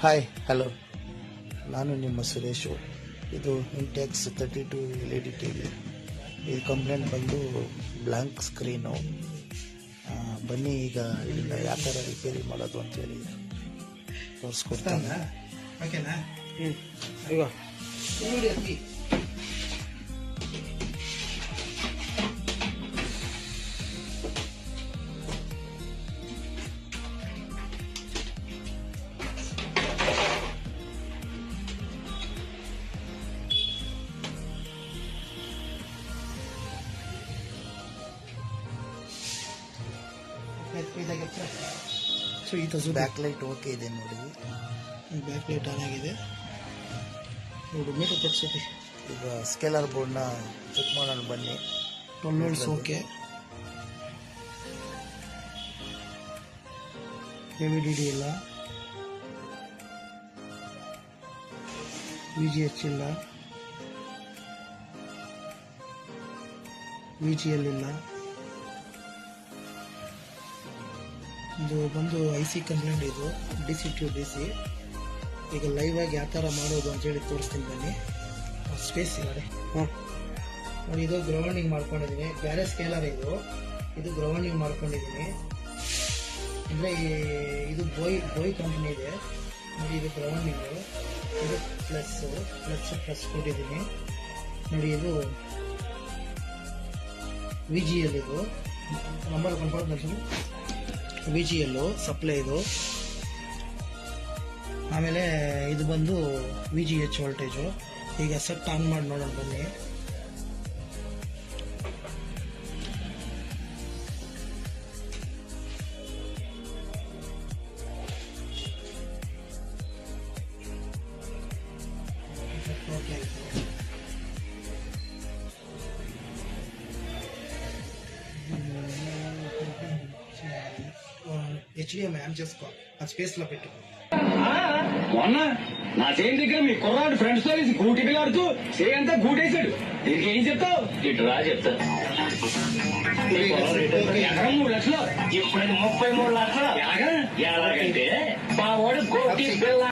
Hi hello, ನಾನು ನಿಮ್ಮ ಸುರೇಶು. ಇದು ಇಂಟೆಕ್ಸ್ 32 LED TV. ಈ ಕಂಪ್ಲೇಂಟ್ ಬಂದು ಬ್ಲ್ಯಾಂಕ್ ಸ್ಕ್ರೀನು. ಬನ್ನಿ ಈಗ ಇದನ್ನು ಯಾವ ಥರ ರಿಪೇರಿ ಮಾಡೋದು ಅಂತೇಳಿ ತೋರಿಸ್ಕೊಡ್ತಾನೆ. ಓಕೆನಾ? ಈಗ ಸೊ ಈ ತಸು ಬ್ಯಾಕ್ ಲೈಟ್ ಓಕೆ ಇದೆ ನೋಡಿ. ಬ್ಯಾಕ್ ಲೈಟ್ ಆನ್ ಆಗಿದೆ. ನೋಡು ಮೀಟರ್ ತೋರಿಸುತ್ತೆ. ಈಗ ಸ್ಕೇಲರ್ ಬೋರ್ಡ್ನ ಚೆಕ್ ಮಾಡೋಣ ಬನ್ನಿ. 12 volts ಓಕೆ. AVDD ಇಲ್ಲ, VGH ಇಲ್ಲ, VGL ಇಲ್ಲ. ಇದು ಬಂದು IC ಕಂಪ್ಲೇಂಟ್. ಇದು DC to DC. ಈಗ ಲೈವ್ ಆಗಿ ಯಾವ ಥರ ಮಾಡೋದು ಅಂತೇಳಿ ತೋರಿಸ್ತೀನಿ ಬನ್ನಿ. ಸ್ಪೇಸ್ ಇಲ್ಲ ನೋಡಿ. ಇದು ಗ್ರೌಂಡಿಂಗ್ ಮಾಡ್ಕೊಂಡಿದ್ದೀನಿ. ಬೇರೆ ಸ್ಕೇಲರ್ ಇದು ಗ್ರೌಂಡಿಂಗ್ ಮಾಡ್ಕೊಂಡಿದ್ದೀನಿ. ಅಂದರೆ ಇದು ಬೋಯ್ ಕಂಪ್ನಿ ಇದೆ ನೋಡಿ. ಇದು ಗ್ರೌಂಡಿಂಗು, ಇದು ಪ್ಲಸ್ ಕೊಟ್ಟಿದ್ದೀನಿ ನೋಡಿ. ಇದು VGL, ಇದು ನಂಬರ್ ಕನ್ಫರ್ಮೇಷನ್ VGL ಸಪ್ಲೈ ಇದು. ಆಮೇಲೆ ಇದು ಬಂದು VGH ವೋಲ್ಟೇಜು. ಈಗ ಸೆಟ್ ಆನ್ ಮಾಡಿ ನೋಡೋಣ ಬನ್ನಿ. HDMI ఆన్ చేసుకో. ఆ స్పేస్ లో పెట్టు. మొన్న నా చేయి దగ్గర మీ కుర్రాడు ఫ్రెండ్స్ తో గూటికి ఆడుతూ చేయి అంతా గూటేశాడు. దీనికి ఏం చెప్తావు? ఇటు రా చెప్తా. ఎకరం 3 లక్షలు, ఇప్పుడు 33 లక్షలు. ఎలాగంటే మా వాడు కోటి పిల్ల